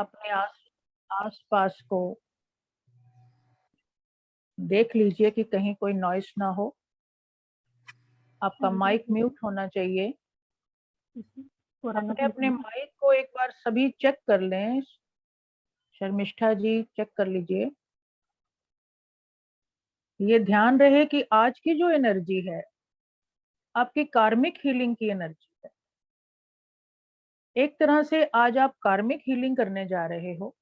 अपने आस पास को देख लीजिए कि कहीं कोई नॉइस ना हो। आपका माइक म्यूट होना चाहिए। अपने अपने माइक को एक बार सभी चेक कर लें। शर्मिष्ठा जी चेक कर लीजिए। ये ध्यान रहे कि आज की जो एनर्जी है आपकी कार्मिक हीलिंग की एनर्जी है। एक तरह से आज आप कार्मिक हीलिंग करने जा रहे हो,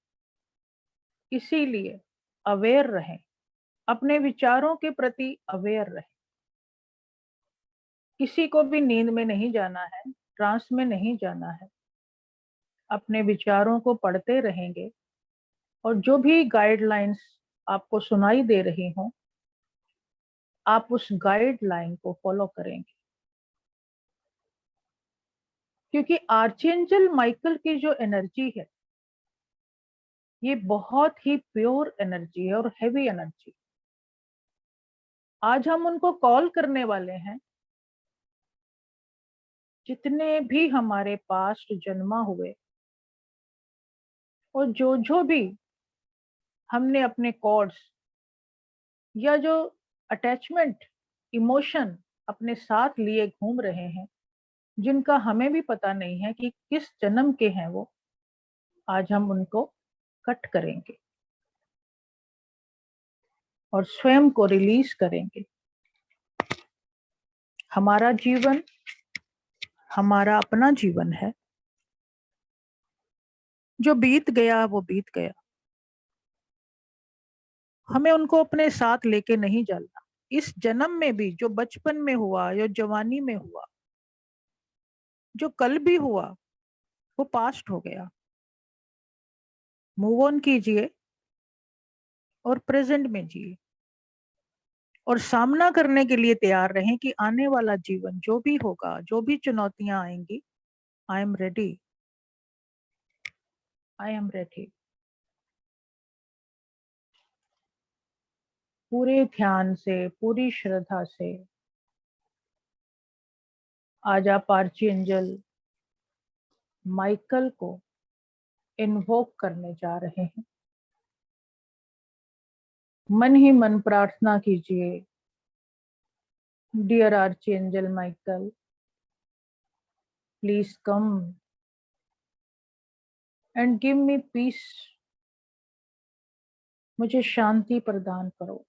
इसीलिए अवेयर रहें, अपने विचारों के प्रति अवेयर रहें। किसी को भी नींद में नहीं जाना है, ट्रांस में नहीं जाना है। अपने विचारों को पढ़ते रहेंगे और जो भी गाइडलाइंस आपको सुनाई दे रही हों, आप उस गाइडलाइन को फॉलो करेंगे। क्योंकि आर्चेंजल माइकल की जो एनर्जी है ये बहुत ही प्योर एनर्जी है और हेवी एनर्जी। आज हम उनको कॉल करने वाले हैं, जितने भी हमारे पास्ट जन्मा हुए और जो भी हमने अपने कॉर्ड्स या जो अटैचमेंट इमोशन अपने साथ लिए घूम रहे हैं, जिनका हमें भी पता नहीं है कि किस जन्म के हैं वो, आज हम उनको कट करेंगे और स्वयं को रिलीज करेंगे। हमारा जीवन हमारा अपना जीवन है। जो बीत गया वो बीत गया, हमें उनको अपने साथ लेके नहीं चलना। इस जन्म में भी जो बचपन में हुआ या जवानी में हुआ, जो कल भी हुआ, वो पास्ट हो गया। मूव ऑन कीजिए और प्रेजेंट में जिए और सामना करने के लिए तैयार रहें कि आने वाला जीवन जो भी होगा, जो भी चुनौतियां आएंगी, I am ready, I am ready. पूरे ध्यान से, पूरी श्रद्धा से आज आप आर्चएंजल माइकल को इन्वोक करने जा रहे हैं। मन ही मन प्रार्थना कीजिए, dear archangel Michael, please come and give me peace. मुझे शांति प्रदान करो।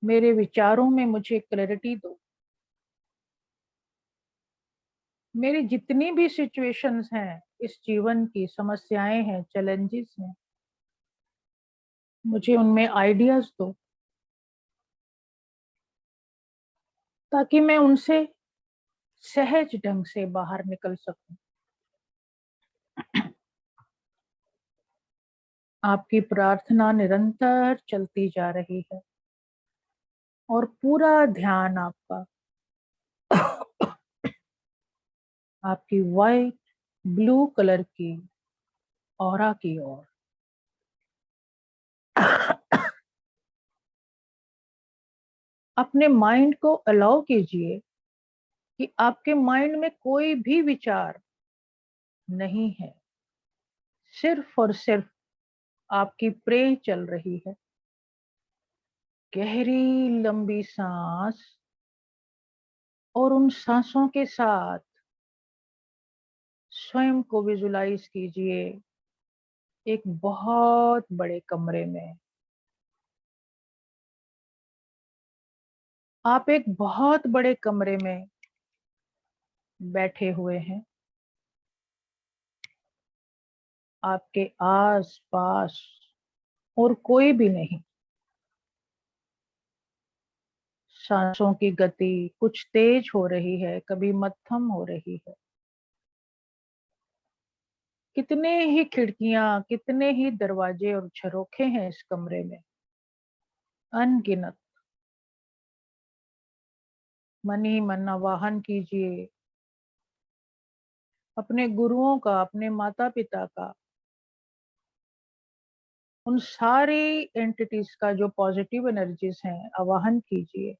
मेरे विचारों में मुझे क्लैरिटी दो। मेरी जितनी भी सिचुएशंस हैं, इस जीवन की समस्याएं हैं, चैलेंजेस हैं, मुझे उनमें आइडियाज दो ताकि मैं उनसे सहज ढंग से बाहर निकल सकूं। आपकी प्रार्थना निरंतर चलती जा रही है और पूरा ध्यान आपका आपकी वाइट ब्लू कलर की ऑरा की ओर। अपने माइंड को अलाउ कीजिए कि आपके माइंड में कोई भी विचार नहीं है, सिर्फ और सिर्फ आपकी प्रे चल रही है। गहरी लंबी सांस और उन सांसों के साथ स्वयं को विजुलाइज कीजिए एक बहुत बड़े कमरे में। आप एक बहुत बड़े कमरे में बैठे हुए हैं। आपके आस पास और कोई भी नहीं। सांसों की गति कुछ तेज हो रही है, कभी मध्यम हो रही है। कितने ही खिड़कियां, कितने ही दरवाजे और झरोखे हैं इस कमरे में, अनगिनत। मन ही मन आवाहन कीजिए अपने गुरुओं का, अपने माता पिता का, उन सारी एंटिटीज का जो पॉजिटिव एनर्जीज हैं, आवाहन कीजिए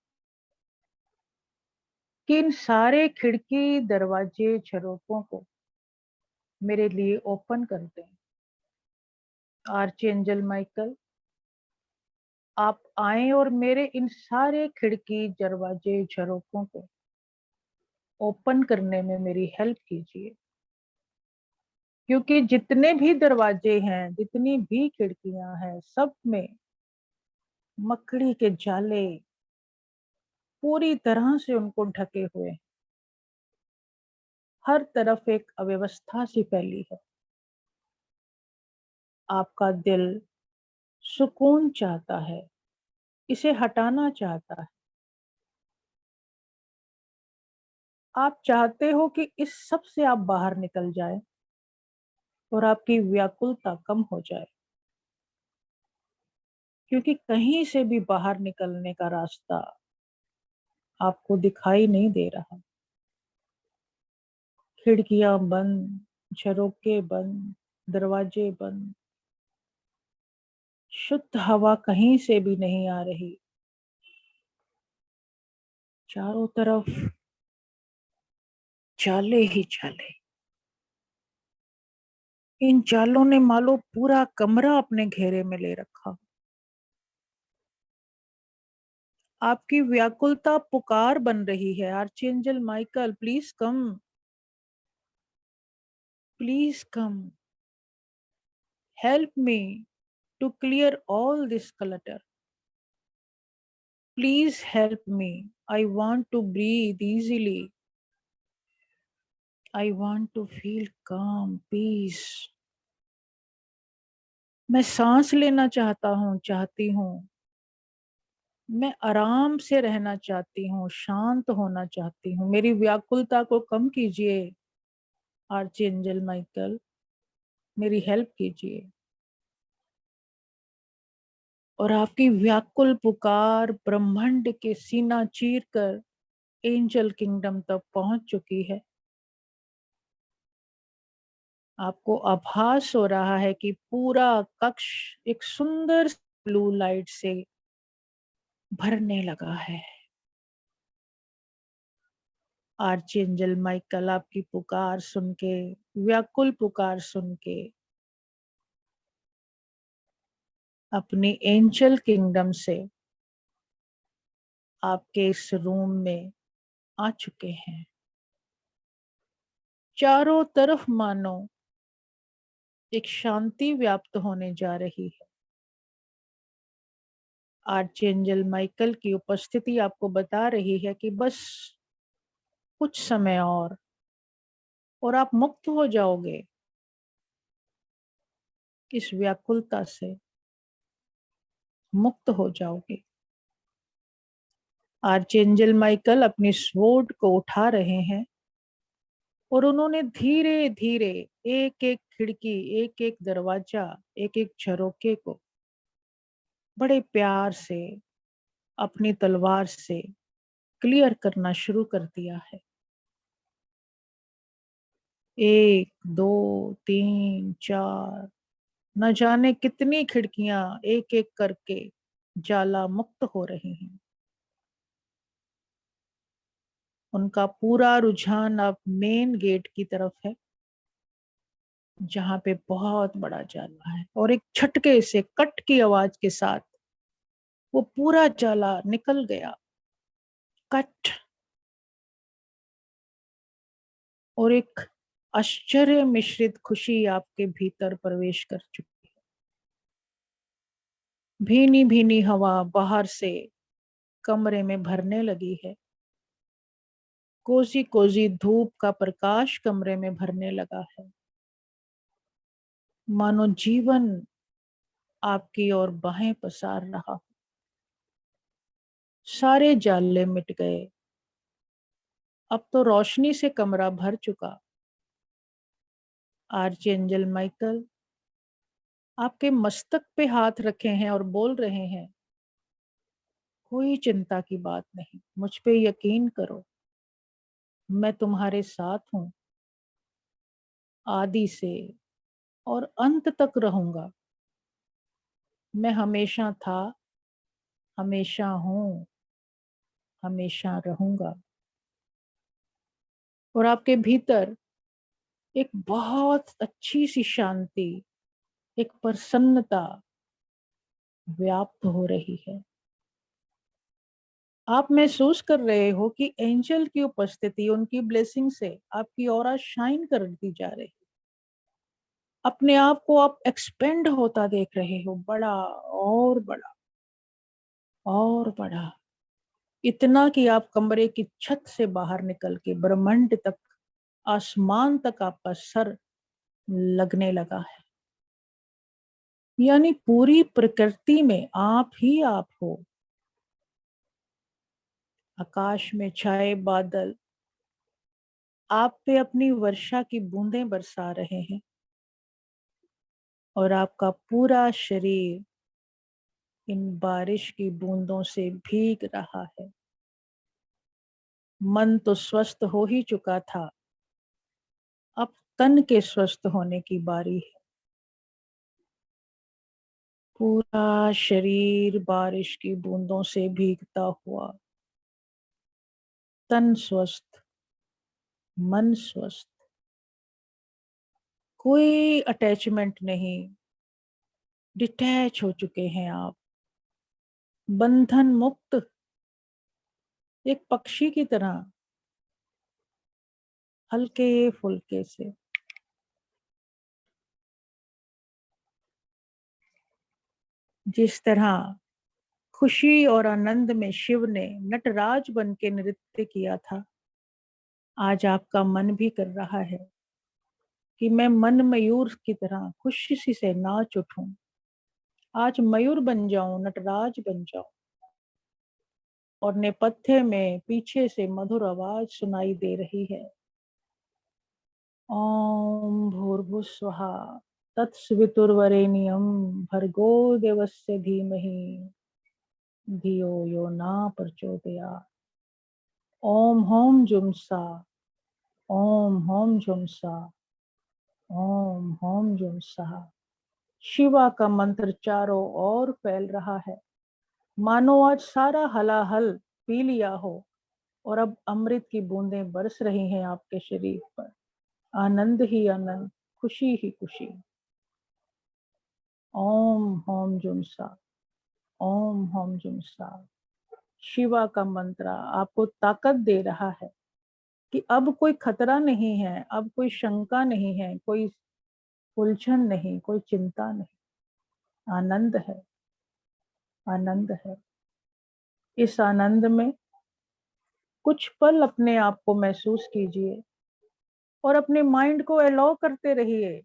कि इन सारे खिड़की, दरवाजे, झरोकों को मेरे लिए ओपन कर दें। आर्चएंजल माइकल, आप आए और मेरे इन सारे खिड़की, दरवाजे, झरोकों को ओपन करने में मेरी हेल्प कीजिए। क्योंकि जितने भी दरवाजे हैं, जितनी भी खिड़कियां हैं, सब में मकड़ी के जाले पूरी तरह से उनको ढके हुए हैं। हर तरफ एक अव्यवस्था सी फैली है। आपका दिल सुकून चाहता है, इसे हटाना चाहता है। आप चाहते हो कि इस सब से आप बाहर निकल जाए और आपकी व्याकुलता कम हो जाए। क्योंकि कहीं से भी बाहर निकलने का रास्ता आपको दिखाई नहीं दे रहा। खिड़कियां बंद, झरोके बंद, दरवाजे बंद, शुद्ध हवा कहीं से भी नहीं आ रही। चारों तरफ जाले ही जाले। इन जालों ने मानो पूरा कमरा अपने घेरे में ले रखा। आपकी व्याकुलता पुकार बन रही है। Archangel Michael, please come, please come, help me to clear all this clutter. Please help me. I want to breathe easily. I want to feel calm, peace. मैं सांस लेना चाहता हूँ, चाहती हूँ। मैं आराम से रहना चाहती हूँ, शांत होना चाहती हूँ। मेरी व्याकुलता को कम कीजिए। आर्चएंजल माइकल, मेरी हेल्प कीजिए। और आपकी व्याकुल पुकार ब्रह्मांड के सीना चीर कर एंजल किंगडम तक पहुंच चुकी है। आपको आभास हो रहा है कि पूरा कक्ष एक सुंदर ब्लू लाइट से भरने लगा है। आर्चएंजल माइकल आपकी पुकार सुन के, व्याकुल पुकार सुन के अपनी एंजल किंगडम से आपके इस रूम में आ चुके हैं। चारों तरफ मानो एक शांति व्याप्त होने जा रही है। आर्चएंजल माइकल की उपस्थिति आपको बता रही है कि बस कुछ समय और आप मुक्त हो जाओगे इस व्याकुलता से, मुक्त हो जाओगे। आर्चएंजल माइकल अपनी स्वॉर्ड को उठा रहे हैं और उन्होंने धीरे धीरे एक एक खिड़की, एक एक दरवाजा, एक एक झरोके को बड़े प्यार से अपनी तलवार से क्लियर करना शुरू कर दिया है। 1, 2, 3, 4, न जाने कितनी खिड़कियां एक एक करके ज्वाला मुक्त हो रही हैं। उनका पूरा रुझान अब मेन गेट की तरफ है, जहां पे बहुत बड़ा जाला है। और एक झटके से, कट की आवाज के साथ वो पूरा जाला निकल गया। कट। और एक आश्चर्य मिश्रित खुशी आपके भीतर प्रवेश कर चुकी है। भीनी भीनी हवा बाहर से कमरे में भरने लगी है। कोसी कोसी धूप का प्रकाश कमरे में भरने लगा है। मानो जीवन आपकी ओर बाहें पसार रहा। सारे जाले मिट गए। अब तो रोशनी से कमरा भर चुका। आर्चएंजल माइकल आपके मस्तक पे हाथ रखे हैं और बोल रहे हैं, कोई चिंता की बात नहीं, मुझ पे यकीन करो, मैं तुम्हारे साथ हूं, आदि से और अंत तक रहूंगा। मैं हमेशा था, हमेशा हूं, हमेशा रहूंगा। और आपके भीतर एक बहुत अच्छी सी शांति, एक प्रसन्नता व्याप्त हो रही है। आप महसूस कर रहे हो कि एंजल की उपस्थिति, उनकी ब्लेसिंग से आपकी ऑरा शाइन करती जा रही है। अपने आप को आप एक्सपेंड होता देख रहे हो, बड़ा और बड़ा और बड़ा, इतना कि आप कमरे की छत से बाहर निकल के ब्रह्मांड तक, आसमान तक आपका सर लगने लगा है। यानी पूरी प्रकृति में आप ही आप हो। आकाश में छाए बादल आप पे अपनी वर्षा की बूंदें बरसा रहे हैं और आपका पूरा शरीर इन बारिश की बूंदों से भीग रहा है। मन तो स्वस्थ हो ही चुका था, अब तन के स्वस्थ होने की बारी है। पूरा शरीर बारिश की बूंदों से भीगता हुआ, तन स्वस्थ, मन स्वस्थ, कोई अटैचमेंट नहीं, डिटैच हो चुके हैं आप, बंधन मुक्त, एक पक्षी की तरह हल्के फुल्के से। जिस तरह खुशी और आनंद में शिव ने नटराज बन के नृत्य किया था, आज आपका मन भी कर रहा है कि मैं मन मयूर की तरह खुशी से नाच उठूं, आज मयूर बन जाऊं, नटराज बन जाऊं। और नेपथ्य में पीछे से मधुर आवाज सुनाई दे रही है, ओम भूर्भुवस्सुः तत्सवितुर्वरेण्यं भर्गो देवस्य धीमहि धियो यो न प्रचोदयात्। ओम होम जुमसा, ओम होम जुमसा, ओम होम जुमसा। शिवा का मंत्र चारों ओर फैल रहा है, मानो आज सारा हलाहल पी लिया हो और अब अमृत की बूंदें बरस रही हैं आपके शरीर पर। आनंद ही आनंद, खुशी ही खुशी। ओम होम जुमसा, ओम होम जुमसा। शिवा का मंत्र आपको ताकत दे रहा है कि अब कोई खतरा नहीं है, अब कोई शंका नहीं है, कोई उलझन नहीं, कोई चिंता नहीं। आनंद है, आनंद है। इस आनंद में कुछ पल अपने आप को महसूस कीजिए और अपने माइंड को अलाउ करते रहिए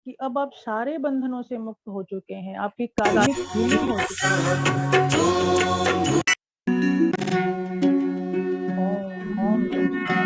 कि अब आप सारे बंधनों से मुक्त हो चुके हैं, आपकी कार्मिक हीलिंग हो चुकी है। ओम ओम जुम सा।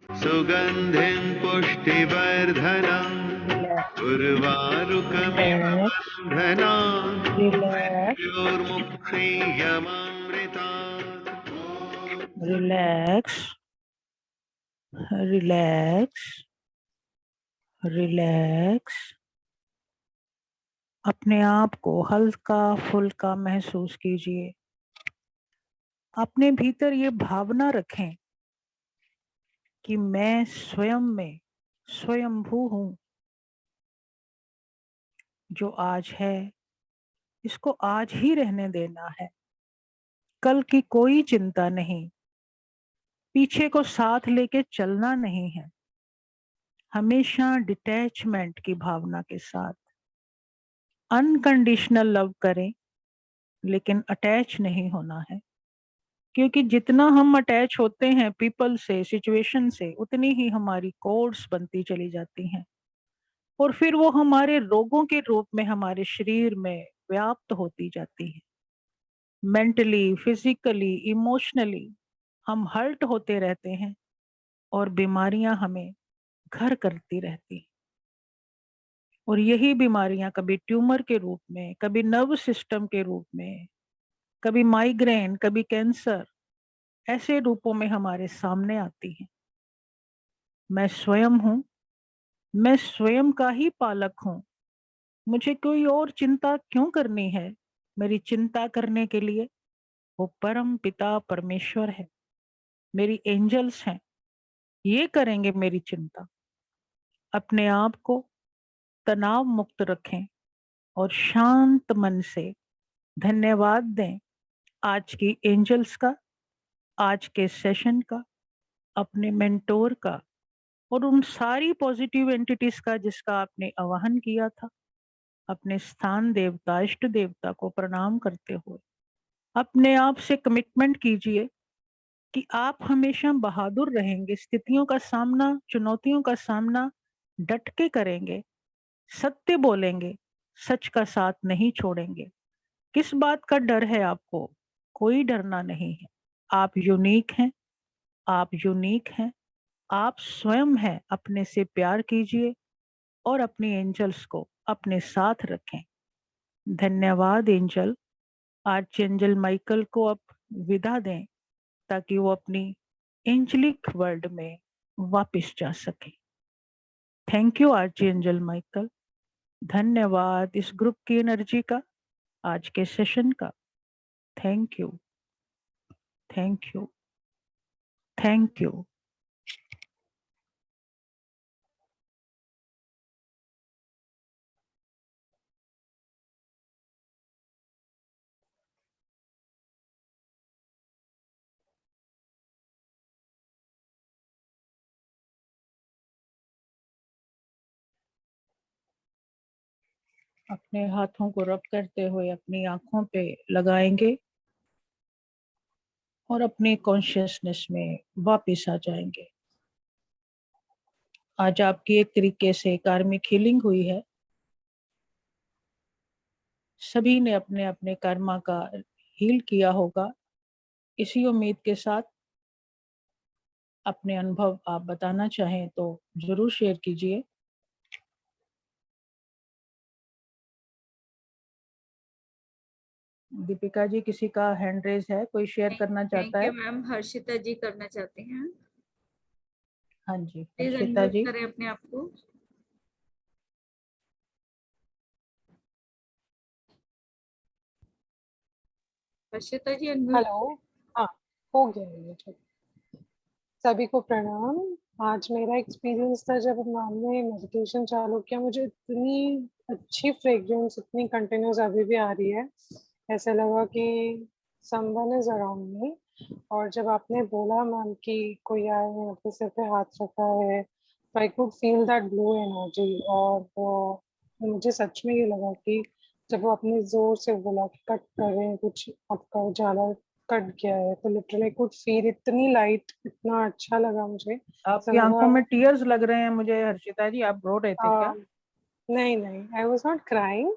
सुगन्धिं पुष्टिवर्धनम् उर्वारुकमिव बन्धनान् मृत्योर्मुक्षीयमामृतात्। Relax, relax, relax. अपने आप को हल्का फुल्का महसूस कीजिए। अपने भीतर ये भावना रखें कि मैं स्वयं में स्वयंभू हूं। जो आज है इसको आज ही रहने देना है। कल की कोई चिंता नहीं, पीछे को साथ लेके चलना नहीं है। हमेशा डिटैचमेंट की भावना के साथ अनकंडीशनल लव करें, लेकिन अटैच नहीं होना है। क्योंकि जितना हम अटैच होते हैं पीपल से, सिचुएशन से, उतनी ही हमारी कोड्स बनती चली जाती हैं और फिर वो हमारे रोगों के रूप में हमारे शरीर में व्याप्त होती जाती है। मेंटली, फिजिकली, इमोशनली हम हर्ट होते रहते हैं और बीमारियां हमें घर करती रहती हैं। और यही बीमारियां कभी ट्यूमर के रूप में, कभी नर्व सिस्टम के रूप में, कभी माइग्रेन, कभी कैंसर, ऐसे रूपों में हमारे सामने आती हैं। मैं स्वयं हूं, मैं स्वयं का ही पालक हूं। मुझे कोई और चिंता क्यों करनी है? मेरी चिंता करने के लिए वो परम पिता परमेश्वर है, मेरी एंजल्स हैं, ये करेंगे मेरी चिंता। अपने आप को तनाव मुक्त रखें और शांत मन से धन्यवाद दें आज की एंजल्स का, आज के सेशन का, अपने मेंटोर का और उन सारी पॉजिटिव एंटिटीज का जिसका आपने आवाहन किया था। अपने स्थान देवता, इष्ट देवता को प्रणाम करते हुए अपने आप से कमिटमेंट कीजिए कि आप हमेशा बहादुर रहेंगे, स्थितियों का सामना, चुनौतियों का सामना डट के करेंगे, सत्य बोलेंगे, सच का साथ नहीं छोड़ेंगे। किस बात का डर है आपको? कोई डरना नहीं है। आप यूनिक हैं, आप यूनिक हैं, आप स्वयं हैं। अपने से प्यार कीजिए और अपनी एंजल्स को अपने साथ रखें। धन्यवाद एंजल। आर्च एंजल माइकल को अब विदा दें ताकि वो अपनी एंजलिक वर्ल्ड में वापस जा सके। Thank you arch angel Michael. धन्यवाद इस ग्रुप की एनर्जी का, आज के सेशन का। Thank you, thank you, thank you. अपने हाथों को रब करते हुए अपनी आंखों पे लगाएंगे और अपने कॉन्शियसनेस में वापस आ जाएंगे। आज आपकी एक तरीके से कार्मिक हीलिंग हुई है। सभी ने अपने अपने कर्मा का हील किया होगा। इसी उम्मीद के साथ अपने अनुभव आप बताना चाहें तो जरूर शेयर कीजिए। दीपिका जी, किसी का हैंड रेज है? कोई शेयर करना चाहता थैंक यू है? मैम। हर्षिता जी करना चाहते हैं। हाँ जी, प्लीज हर्षिता अनम्यूट जी। करें अपने आप को। हर्षिता जी अनम्यूट। हेलो। हाँ, हो गया ये ठीक। सभी को प्रणाम। आज मेरा एक्सपीरियंस था जब हमने मेडिटेशन चालू किया, मुझे इतनी अच्छी फ्रेग्रेंस, इतनी कंटिन्यूस अभी भी आ रही है। ऐसा लगा कि समवन इज अराउंड मी। और जब आपने बोला मैम कि कोई आए हैं, अपने सिर पे हाथ रखा है, तो I could feel that blue energy. और मुझे सच में ये लगा कि जब वो अपने जोर से बोला कि कट कर रहे हैं कुछ, आपका उजाला कट गया है, तो लिटरली कुड फील इतनी लाइट, इतना अच्छा लगा मुझे। ऐसा आपकी लगा आंखों में टीयर्स लग रहे हैं मुझे हर्षिता जी, आप रो रहे थे क्या? नहीं नहीं, I was not crying.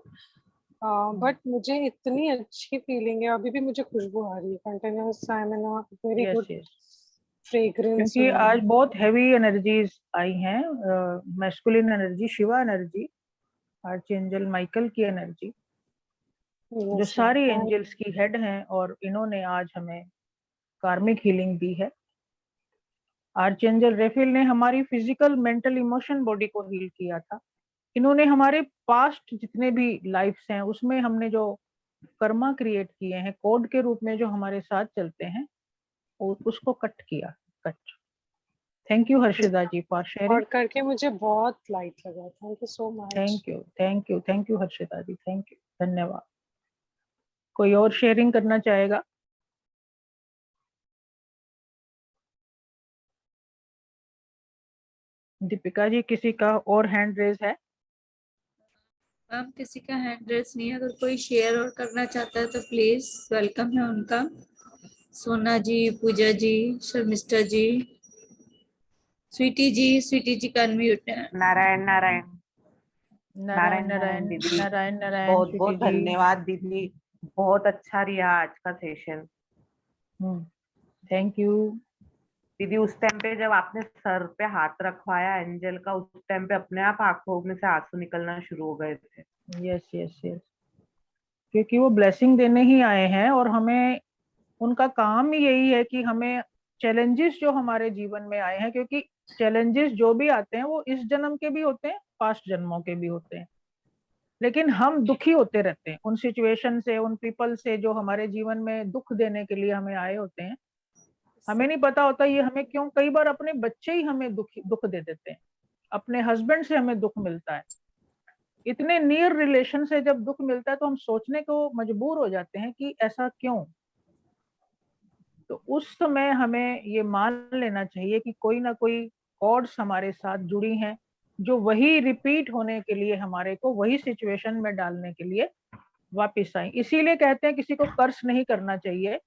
But मुझे इतनी अच्छी फीलिंग है, अभी भी मुझे खुशबू आ रही है continuous. I am in a very yes good yes, fragrance क्योंकि आज बहुत हैवी एनर्जीज आई हैं, masculine energy, Shiva energy, archangel Michael की एनर्जी, जो सारी एंजल्स की हेड हैं, और इन्होंने आज हमें कार्मिक हीलिंग दी है। आर्चएंजल रेफेल ने हमारी फिजिकल, मेंटल, इमोशन बॉडी को हील किया था। इन्होंने हमारे पास्ट जितने भी लाइफ्स हैं उसमें हमने जो कर्मा क्रिएट किए हैं कोड के रूप में जो हमारे साथ चलते हैं, उसको कट किया। Cut. Thank you Harshita ji for sharing. और करके मुझे बहुत लाइट लगा। Thank you so much. Thank you Harshita ji, thank you, धन्यवाद। कोई और शेयरिंग करना चाहेगा? दीपिका जी, किसी का और हैंड रेज है? मैम किसी का हैंड रेस नहीं है, अगर कोई शेयर और करना चाहता है तो प्लीज वेलकम है उनका। सोना जी, पूजा जी, शर्मिष्ठा जी, स्वीटी जी का अनम्यूट है। नारायण नारायण नारायण नारायण दीदी, नारायण नारायण बहुत स्वीटी बहुत जी। धन्यवाद दीदी, बहुत अच्छा रहा आज का सेशन। थैंक यू दीदी, उस टाइम पे जब आपने सर पे हाथ रखवाया एंजल का, उस टाइम पे अपने आप आंखों में से आंसू निकलना शुरू हो गए थे। यस यस यस, क्योंकि वो ब्लेसिंग देने ही आए हैं, और हमें उनका काम ही यही है कि हमें चैलेंजेस जो हमारे जीवन में आए हैं, क्योंकि चैलेंजेस जो भी आते हैं वो इस जन्म के भी होते हैं, पास्ट जन्मों के भी होते हैं, लेकिन हम दुखी होते रहते हैं उन सिचुएशन से, उन पीपल से जो हमारे जीवन में दुख देने के लिए हमें आए होते हैं। हमें नहीं पता होता ये हमें क्यों, कई बार अपने बच्चे ही हमें दुख दे देते हैं, अपने हस्बैंड से हमें दुख मिलता है। इतने नियर रिलेशन से जब दुख मिलता है तो हम सोचने को मजबूर हो जाते हैं कि ऐसा क्यों। तो उस समय हमें ये मान लेना चाहिए कि कोई ना कोई कॉर्ड्स हमारे साथ जुड़ी हैं, जो वही रिपीट होने के लिए हमारे को वही सिचुएशन में डालने के लिए वापस आई। इसीलिए कहते हैं किसी को कर्स नहीं करना चाहिए,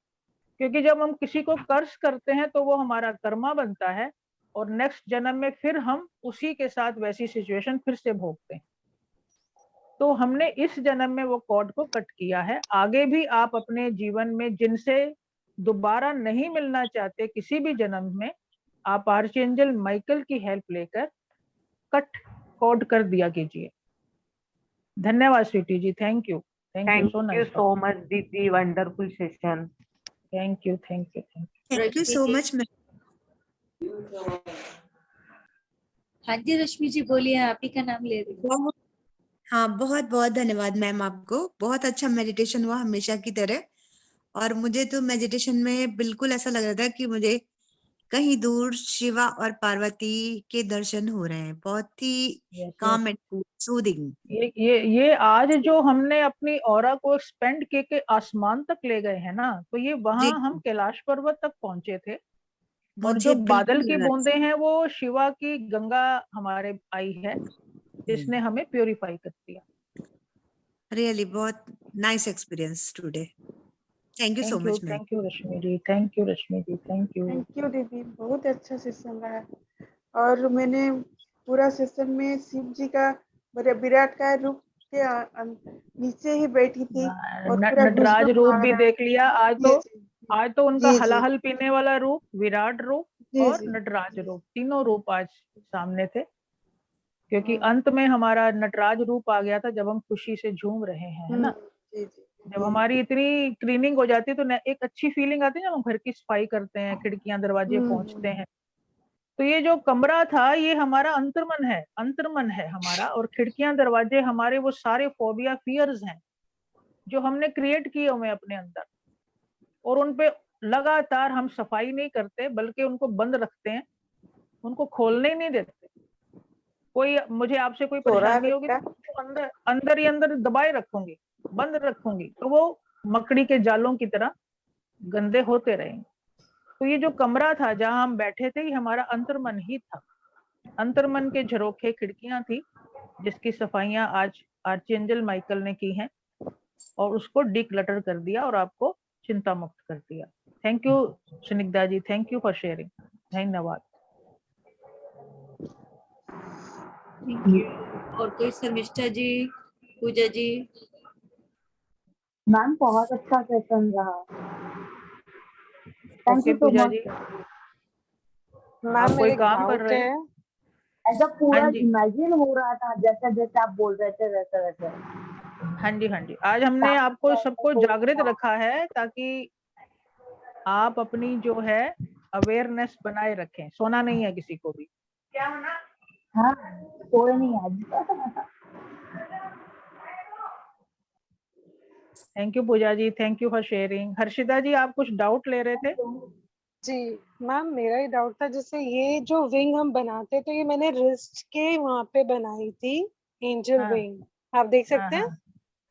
क्योंकि जब हम किसी को कर्स करते हैं तो वो हमारा कर्मा बनता है, और नेक्स्ट जन्म में फिर हम उसी के साथ वैसी सिचुएशन फिर से भोगते हैं। तो हमने इस जन्म में वो कॉर्ड को कट किया है। आगे भी आप अपने जीवन में जिनसे दोबारा नहीं मिलना चाहते किसी भी जन्म में, आप आर्चएंजल माइकल की हेल्प लेकर कट कॉर्ड कर दिया कीजिए। धन्यवाद स्वीटी जी, थैंक यू सो मच दीदी, wonderful session. Thank you thank you so much. हाँ जी रश्मि जी बोलिए, आप ही का नाम ले रही हूँ। हाँ, बहुत बहुत धन्यवाद मैम आपको। बहुत अच्छा मेडिटेशन हुआ हमेशा की तरह, और मुझे तो मेडिटेशन में बिल्कुल ऐसा लग रहा था कि मुझे कहीं दूर शिवा और पार्वती के दर्शन हो रहे हैं। बहुत ही काम एंड सूदिंग। ये आज जो हमने अपनी ऑरा को एक्सपेंड के आसमान तक ले गए हैं ना, तो ये वहां हम कैलाश पर्वत तक पहुंचे थे, और जो बादल की बूंदें हैं वो शिवा की गंगा हमारे आई है, जिसने हमें प्योरीफाई कर दिया। रियली बहुत nice experience today. Thank you so much ma'am. Thank you Rashmi ji, thank you Rashmi ji, thank you दीदी, बहुत अच्छा सेशन रहा। और मैंने पूरा सेशन में शिव जी का विराट का रूप के नीचे ही बैठी थी, और पूरा नटराज रूप भी देख लिया। आज तो उनका जी, हलाहल पीने वाला रूप, विराट रूप जी, और जी, नटराज रूप, तीनों रूप आज सामने थे, क्योंकि अंत में हमारा नटराज रूप आ गया था जब हम खुशी से झूम रहे हैं, है ना। जी, जी, जब हमारी इतनी क्लीनिंग हो जाती है तो एक अच्छी फीलिंग आती है जब हम घर की सफाई करते हैं, खिड़कियां दरवाजे पहुंचते हैं। तो ये जो कमरा था ये हमारा अंतर्मन है हमारा, और खिड़कियां दरवाजे हमारे वो सारे फोबिया, फियर्स हैं जो हमने क्रिएट किए हुए अपने अंदर, और उनपे लगातार हम सफाई नहीं करते, बल्कि उनको बंद रखते हैं, उनको खोलने ही नहीं देते। कोई मुझे आपसे कोई परेशानी होगी तो अंदर अंदर ही अंदर दबाए रखूंगी, बंद रखूंगी, तो वो मकड़ी के जालों की तरह गंदे होते रहेंगे। तो ये जो कमरा था जहां हम बैठे थे, ये हमारा अंतर्मन ही था। अंतर्मन के झरोखे खिड़कियां थी, जिसकी सफाइयां आज आर्चएंजल माइकल ने की हैं, और उसको डिक्लटर कर दिया और आपको चिंता मुक्त कर दिया। Thank you Sunigdha ji, thank you for sharing, धन्यवाद। Thank you. और कोई शर्मिष्ठा जी, पूजा जी? मैम बहुत अच्छा सेशन रहा। Thank okay you so Pooja much. जी, मैम आप कोई मेरे काम कर डाउट रहे है, हैं? ऐसा पूरा हाँ जी, इमेजिन हो रहा था, जैसा जैसे आप बोल रहे थे वैसा वैसा। हाँ जी, हाँ जी। आज हमने आपको सबको जागृत रखा है ताकि आप अपनी जो है अवेयरनेस बनाए रखें। सोना नहीं है किसी को भी। क्या होना? हाँ, सोए नहीं आज। Thank you Pooja ji, thank you for sharing. Harshita ji, आप कुछ डाउट ले रहे थे? जी मैम मेरा ही डाउट था, जैसे ये जो विंग हम बनाते तो ये मैंने रिस्ट के वहां पे बनाई थी, एंजल हाँ, विंग, आप देख हाँ, सकते हाँ, हैं।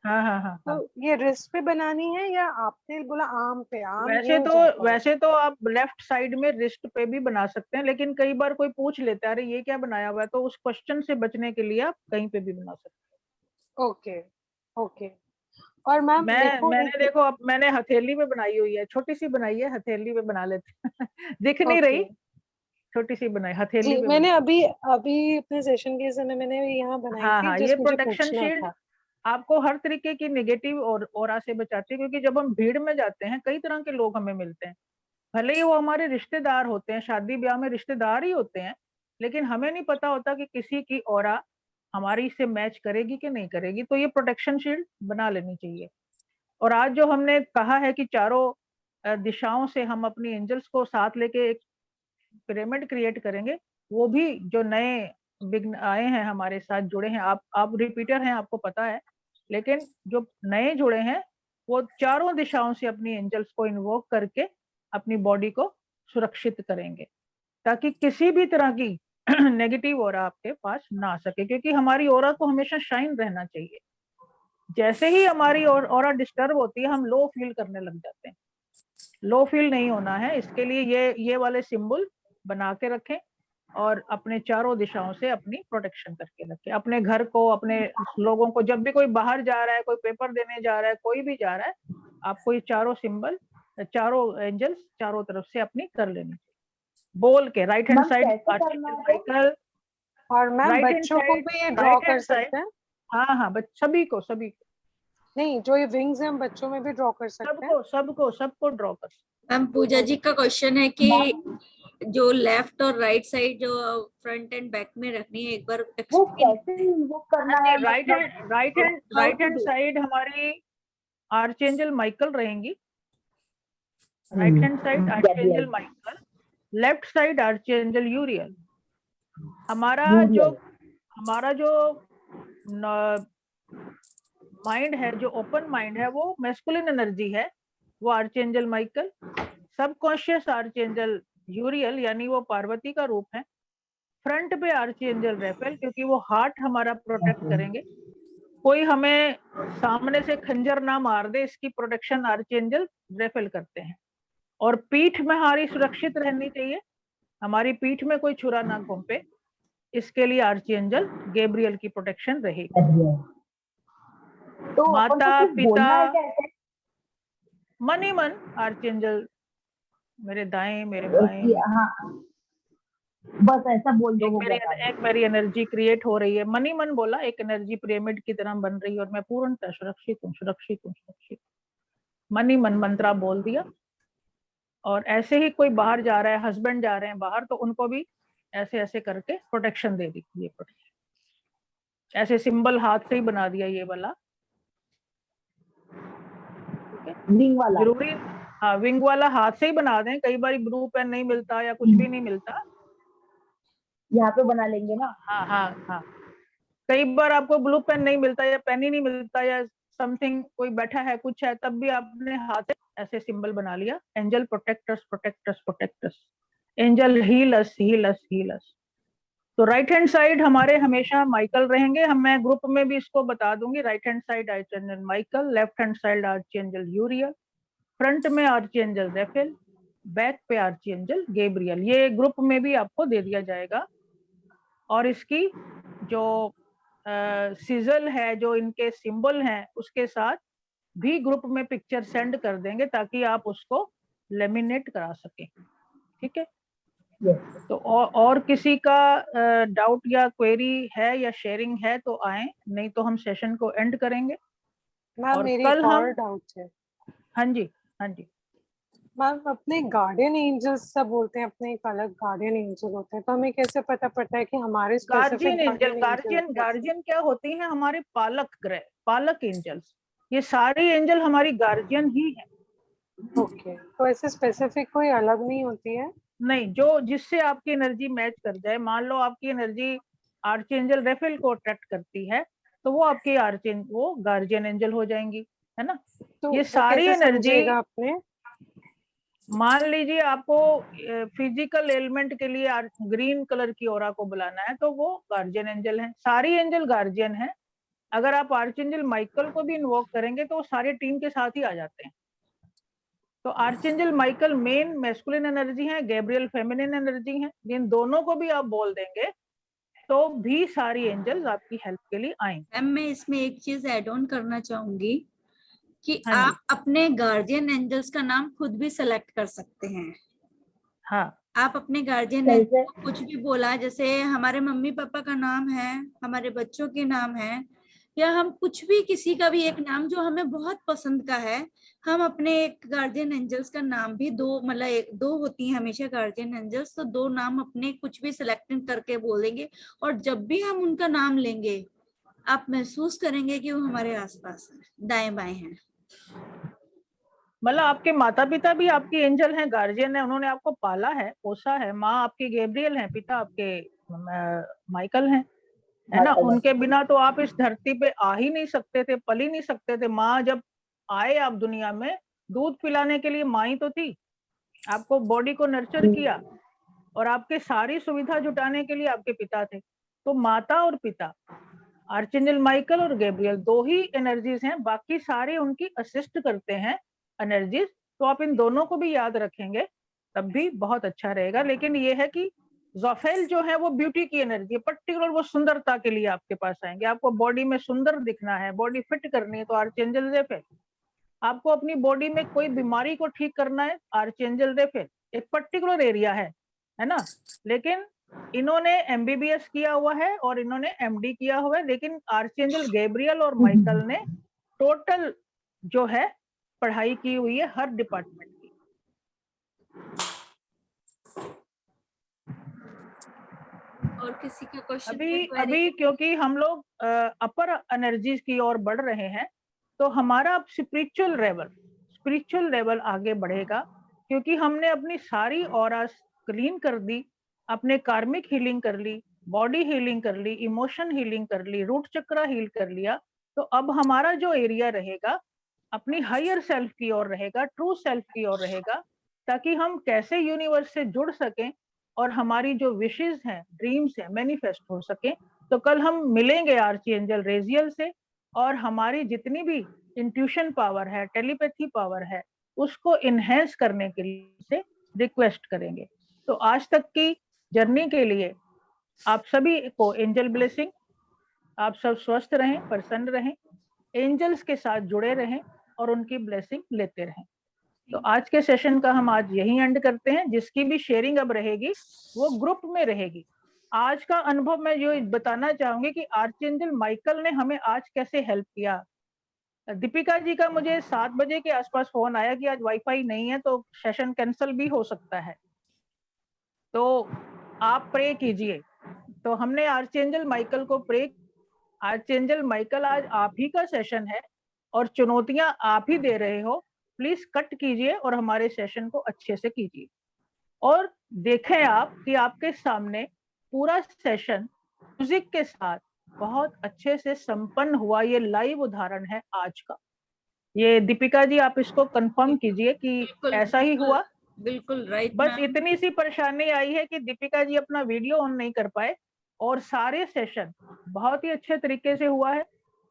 हाँ, हाँ, हाँ, तो हाँ। ये रिस्ट पे बनानी है या आपने बोला आर्म पे, आर्म ये वैसे हो तो जाता है। वैसे तो आप लेफ्ट साइड में रिस्ट पे भी बना सकते हैं, लेकिन कई बार कोई पूछ लेता है अरे ये क्या बनाया हुआ है, तो उस क्वेश्चन से बचने के लिए आप कहीं पे भी बना सकते ओके ओके। और मैम हैं। मेरे को मैंने एक, देखो, अब मैंने हथेली में बनाई हुई है, छोटी सी बनाई है, हथेली में बना लेते हैं। दिख नहीं ओके रही, छोटी सी बनाई, जी हथेली पे मैंने बनाई। अभी अभी अपने सेशन के समय मैंने यहाँ बनाई हाँ, थी, हाँ, ये जस्ट मुझे प्रोटेक्शन पूछना शील्ड था। आपको हर तरीके की नेगेटिव और ऑरा से बचाती है, क्योंकि जब हम भीड़ में जाते हैं कई तरह के लोग हमें मिलते हैं। भले ही वो हमारे रिश्तेदार होते हैं, शादी ब्याह में रिश्तेदार ही होते हैं, लेकिन हमें नहीं पता होता कि किसी की ऑरा हमारी से मैच करेगी कि नहीं करेगी। तो ये प्रोटेक्शन शील्ड बना लेनी चाहिए। और आज जो हमने कहा है कि चारों दिशाओं से हम अपनी एंजल्स को साथ लेके एक पिरामिड क्रिएट करेंगे, वो भी जो नए विघ्न आए हैं हमारे साथ जुड़े हैं, आप रिपीटर हैं, आपको पता है, लेकिन जो नए जुड़े हैं वो चारों दिशाओं से अपनी एंजल्स को इन्वोक करके अपनी बॉडी को सुरक्षित करेंगे, ताकि किसी भी तरह की नेगेटिव ऑरा आपके पास ना आ सके, क्योंकि हमारी ऑरा को हमेशा शाइन रहना चाहिए। जैसे ही हमारी ऑरा डिस्टर्ब होती है, हम लो फील करने लग जाते हैं। लो फील नहीं होना है, इसके लिए ये वाले सिंबल बना के रखें और अपने चारों दिशाओं से अपनी प्रोटेक्शन करके रखें। अपने घर को, अपने लोगों को, जब भी कोई बाहर जा रहा है, कोई पेपर देने जा रहा है, कोई भी जा रहा है, आपको ये चारों सिंबल, चारों एंजल्स चारों तरफ से अपनी कर लेनी चाहिए। बोल के राइट हैंड मैम साइड कैसे करना आर्चेंजल है? माइकल, और मैम राइट हैंड बच्चों को साइड, भी ये ड्रॉ राइट कर हैंड साइड। सकते हैं। हाँ, हाँ, सभी को, नहीं, जो ये विंग्स हैं हम बच्चों में भी ड्रॉ कर सकते हैं। सबको ड्रॉ कर। मैम पूजा जी का क्वेश्चन है कि मैम जो लेफ्ट और राइट साइड जो फ्रंट एंड बैक में रखनी है, एक बार वो एक्सप्लेन। कैसे इन्वोक करना हाँ है, जी, राइट मतलब hand right hand how right to hand do. Side हमारी आर्चेंजल माइकल रहेंगी। Right hand side archangel Gabriel, Michael, left side archangel Uriel. हमारा जो यूरियल। हमारा जो माइंड है, जो ओपन माइंड है, वो मैस्कुलिन एनर्जी है, वो आर्चेंजल माइकल। सबकॉन्शियस आर्चेंजल यूरियल, यानी वो पार्वती का रूप है। फ्रंट पे आर्चेंजल रेफेल, क्योंकि वो हार्ट हमारा प्रोटेक्ट करेंगे, कोई हमें सामने से खंजर ना मार दे, इसकी प्रोटेक्शन आर्चेंजल रेफेल करते हैं। और पीठ में हमारी सुरक्षित रहनी चाहिए, हमारी पीठ में कोई छुरा ना घोंपे, इसके लिए आर्चेंजल गैब्रियल की प्रोटेक्शन रहेगी। तो अपन को माता सिर्फ पिता, बोलना है कैसे? मन ही मन आर्चेंजल मेरे दाएं, मेरे बाएं, कि हाँ, बस ऐसा बोल दो, हो गया काम। एक मेरी एनर्जी क्रिएट हो रही है, मन ही मन बोला, एक एनर्जी पिरामिड की तरह बन रही है और मैं पूर्णतः सुरक्षित हूँ, सुरक्षित हूँ, सुरक्षित। मन ही मन मंत्रा बोल दिया। और ऐसे ही कोई बाहर जा रहा है, हस्बैंड जा रहे हैं बाहर, तो उनको भी ऐसे ऐसे करके प्रोटेक्शन दे दी। ये प्रोटेक्शन ऐसे सिंबल हाथ से ही बना दिया, ये वाला, ठीक है, विंग वाला। जरूरी। हाँ, विंग वाला हाथ से ही बना दें, कई बार ब्लू पेन नहीं मिलता या कुछ भी नहीं मिलता। यहाँ पे बना लेंगे ना। हाँ, हाँ, हाँ, कई बार आपको ब्लू पेन नहीं मिलता या पेन ही नहीं मिलता या समथिंग, कोई बैठा है कुछ है, तब भी आपने हाथ से ऐसे सिंबल बना लिया, angel protectors, protectors, protectors, angel heal us, heal us, heal us. तो राइट हैंड साइड हमारे हमेशा माइकल रहेंगे। हम, मैं ग्रुप में भी इसको बता दूंगी, right hand side archangel Michael, left hand side archangel Uriel, front में आर्चेंजल रेफेल, बैक पे आर्चेंजल गैब्रियल। ये ग्रुप में भी आपको दे दिया जाएगा। और इसकी जो सिजल है, जो इनके सिंबल हैं, उसके साथ भी ग्रुप में पिक्चर सेंड कर देंगे, ताकि आप उसको लेमिनेट करा सकें, ठीक है। तो और किसी का डाउट या क्वेरी है या शेयरिंग है तो आए, नहीं तो हम सेशन को एंड करेंगे। मैम और मेरी कल एक और हम, डाउट है। हाँ जी, हाँ जी, मैम अपने गार्डियन एंजल्स सब बोलते हैं, अपने एक अलग गार्डियन एंजल होते हैं, तो हमें कैसे पता पड़ता है कि हमारे specific guardian angel, guardian angel guardian guardian क्या होती हैं? हमारे पालक ग्रह, पालक एंजल्स। ये सारी एंजल हमारी गार्जियन ही है। ओके, तो ऐसे स्पेसिफिक कोई अलग नहीं होती है? नहीं, जो जिससे आपकी एनर्जी मैच कर जाए। मान लो आपकी एनर्जी आर्चएंजल रेफेल को अट्रैक्ट करती है, तो वो आपकी वो गार्जियन एंजल हो जाएंगी, है ना। तो ये वो सारी कैसे एनर्जी, समझेगा आपने? मान लीजिए आपको फिजिकल एलिमेंट के लिए ग्रीन कलर की ऑरा को बुलाना है, तो वो गार्जियन एंजल है। सारी एंजल गार्जियन है। अगर आप आर्चएंजल माइकल को भी इन्वोक करेंगे तो वो सारे टीम के साथ ही आ जाते हैं। तो आर्चएंजल माइकल मेन मैस्कुलिन एनर्जी है, गैब्रियल फेमिनिन एनर्जी है। जिन दोनों को भी आप बोल देंगे तो भी सारी एंजल्स आपकी हेल्प के लिए आएंगे। मैम मैं इसमें एक चीज ऐड ऑन करना चाहूंगी कि हाँ जी, आप अपने गार्जियन एंजल्स का नाम खुद भी सेलेक्ट कर सकते हैं। हाँ, आप अपने गार्जियन कैसे? एंजल को कुछ भी बोला, जैसे हमारे मम्मी पापा का नाम है, हमारे बच्चों के नाम है, या हम कुछ भी किसी का भी एक नाम जो हमें बहुत पसंद का है, हम अपने एक गार्जियन एंजल्स का नाम भी दो, मतलब एक दो होती हैं हमेशा गार्जियन एंजल्स, तो दो नाम अपने कुछ भी सिलेक्ट करके बोलेंगे, और जब भी हम उनका नाम लेंगे आप महसूस करेंगे कि वो हमारे आसपास है, दाएं बाएं हैं। मतलब आपके माता पिता भी आपकी एंजल हैं, गार्जियन है, उन्होंने आपको पाला है, पोसा है। माँ आपकी गैब्रियल है, पिता आपके माइकल हैं, है ना। उनके बिना तो आप इस धरती पे आ ही नहीं सकते थे, पल ही नहीं सकते थे। माँ जब आए आप दुनिया में, दूध पिलाने के लिए माँ ही तो थी। आपको बॉडी को नर्चर किया और आपके सारी सुविधा जुटाने के लिए आपके पिता थे। तो माता और पिता, आर्चेंजल माइकल और गैब्रियल, दो ही एनर्जीज हैं, बाकी सारे उनकी असिस्ट करते हैं एनर्जीज। तो आप इन दोनों को भी याद रखेंगे तब भी बहुत अच्छा रहेगा। लेकिन ये है कि जोफेल जो है वो ब्यूटी की एनर्जी है, पर्टिकुलर वो सुंदरता के लिए आपके पास आएंगे। आपको बॉडी में सुंदर दिखना है, बॉडी फिट करनी है, तो आर्चेंजल रेफेल। आपको अपनी बॉडी में कोई बीमारी को ठीक करना है, आर्चेंजल रेफेल। एक पर्टिकुलर एरिया है ना। लेकिन इन्होंने एमबीबीएस किया हुआ है और इन्होंने एमडी किया हुआ है, लेकिन आर्चेंजल गैब्रियल और माइकल ने टोटल जो है पढ़ाई की हुई है हर डिपार्टमेंट की। और किसी का क्वेश्चन? अभी क्योंकि हम लोग अपर एनर्जीज की ओर बढ़ रहे हैं, तो हमारा स्पिरिचुअल लेवल आगे बढ़ेगा, क्योंकि हमने अपनी सारी ऑरास क्लीन कर दी, अपने कार्मिक हीलिंग कर ली, बॉडी हीलिंग कर ली, इमोशन हीलिंग कर ली, रूट चक्र हील कर लिया। तो अब हमारा जो एरिया रहेगा अपनी हायर सेल्फ की ओर रहेगा, ट्रू सेल्फ की ओर रहेगा, ताकि हम कैसे यूनिवर्स से जुड़ सकें और हमारी जो विशेस हैं, ड्रीम्स हैं, मैनिफेस्ट हो सके। तो कल हम मिलेंगे आर्चएंजल रेजियल से, और हमारी जितनी भी इंट्यूशन पावर है, टेलीपैथी पावर है, उसको इनहेंस करने के लिए से रिक्वेस्ट करेंगे। तो आज तक की जर्नी के लिए आप सभी को एंजल ब्लेसिंग। आप सब स्वस्थ रहें, प्रसन्न रहें, एंजल्स के साथ जुड़े रहें और उनकी ब्लेसिंग लेते रहें। तो आज के सेशन का हम आज यही एंड करते हैं। जिसकी भी शेयरिंग अब रहेगी वो ग्रुप में रहेगी। आज का अनुभव मैं जो बताना चाहूंगी कि आर्चएंजल माइकल ने हमें आज कैसे हेल्प किया। दीपिका जी का मुझे 7 बजे के आसपास फोन आया कि आज वाईफाई नहीं है तो सेशन कैंसिल भी हो सकता है, तो आप प्रे कीजिए। तो हमने आर्चएंजल माइकल को प्रे। आर्चएंजल माइकल, आज आप ही का सेशन है और चुनौतियां आप ही दे रहे हो। प्लीज कट कीजिए और हमारे सेशन को अच्छे से कीजिए। और देखें आप कि आपके सामने पूरा सेशन म्यूजिक के साथ बहुत अच्छे से संपन्न हुआ। ये लाइव उदाहरण है आज का। ये दीपिका जी आप इसको कंफर्म कीजिए कि बिल्कुल, ऐसा ही बिल्कुल, हुआ। बिल्कुल राइट बस मैम। इतनी सी परेशानी आई है कि दीपिका जी अपना वीडियो ऑन नहीं कर पाए, और सारे सेशन बहुत ही अच्छे तरीके से हुआ है।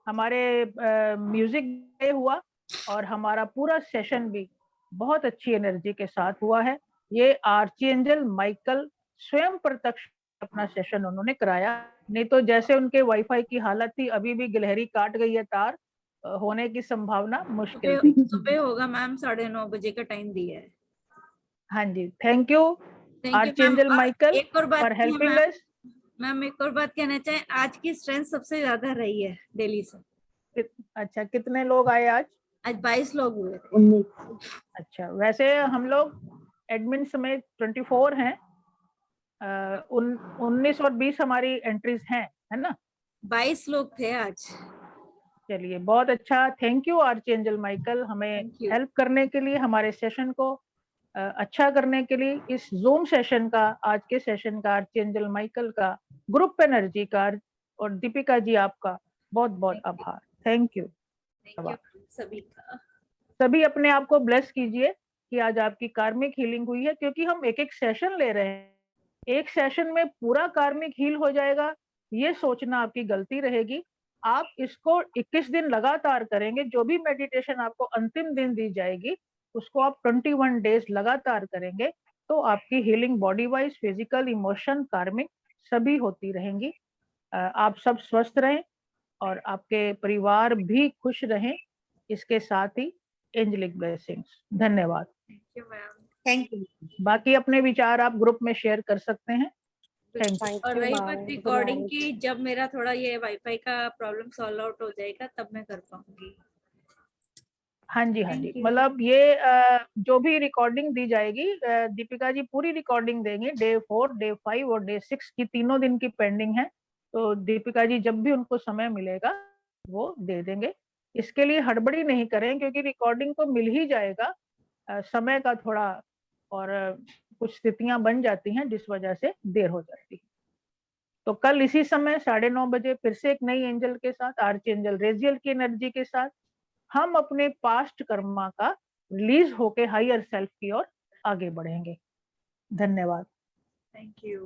हमारे म्यूजिक हुआ और हमारा पूरा सेशन भी बहुत अच्छी एनर्जी के साथ हुआ है। ये आर्चएंजल माइकल स्वयं प्रत्यक्ष अपना सेशन उन्होंने कराया। नहीं तो जैसे उनके वाईफाई की हालत थी, अभी भी गिलहरी काट गई है तार, होने की संभावना मुश्किल थी। सुबह होगा मैम, 9:30 का टाइम दिया है। हाँ जी, thank you thank you ma'am. Archangel Michael एक और बात फॉर की है हेल्पिंग मैम, अस। मैम एक और बात कहना चाहें, आज की स्ट्रेंथ सबसे ज्यादा रही है दिल्ली से। अच्छा, कितने लोग आए आज? आज 22 लोग हुए थे। 19। अच्छा, वैसे हम लोग एडमिन समेत 24 हैं। 19 और 20 हमारी एंट्रीज हैं, है ना? 22 लोग थे आज। चलिए, बहुत अच्छा। थैंक यू आर्चएंजल माइकल, हमें Thank you. हेल्प करने के लिए, हमारे सेशन को अच्छा करने के लिए। इस जूम सेशन का, आज के सेशन का, आर्चएंजल माइकल का, ग्रुप एनर्जी का और दीपिका जी आपका बहुत बहुत आभार। Thank you. थैंक यू सभी का। सभी अपने आप को ब्लेस कीजिए कि आज आपकी कार्मिक हीलिंग हुई है, क्योंकि हम एक एक सेशन ले रहे हैं। एक सेशन में पूरा कार्मिक हील हो जाएगा, ये सोचना आपकी गलती रहेगी। आप इसको 21 दिन लगातार करेंगे। जो भी मेडिटेशन आपको अंतिम दिन दी जाएगी, उसको आप 21 डेज लगातार करेंगे, तो आपकी healing body wise, physical, emotion, कार्मिक सभी होती रहेंगी। आप सब स्वस्थ रहें और आपके परिवार भी खुश रहें। इसके साथ ही एंजलिक ब्लेसिंग्स। धन्यवाद। Thank you ma'am. Thank you. बाकी अपने विचार आप ग्रुप में शेयर कर सकते हैं। Thank you. थैंक और यू रही मैम, बात गुड रिकॉर्डिंग नाइट। की, जब मेरा थोड़ा ये वाईफाई का प्रॉब्लम सॉल्व आउट हो जाएगा तब मैं कर पाऊंगी। हाँ जी, हाँ जी। Thank you. मतलब ये जो भी रिकॉर्डिंग दी जाएगी, दीपिका जी पूरी रिकॉर्डिंग देंगे। डे 4, डे 5 और डे 6 की तीनों दिन की पेंडिंग है, तो दीपिका जी जब भी उनको समय मिलेगा वो दे देंगे। इसके लिए हड़बड़ी नहीं करें, क्योंकि रिकॉर्डिंग तो मिल ही जाएगा। समय का थोड़ा और कुछ स्थितियां बन जाती हैं, जिस वजह से देर हो जाती है। तो कल इसी समय 9:30 बजे फिर से एक नई एंजल के साथ, आर्च एंजल रेजियल की एनर्जी के साथ, हम अपने पास्ट कर्मा का रिलीज होके हायर सेल्फ की ओर आगे बढ़ेंगे। धन्यवाद। Thank you.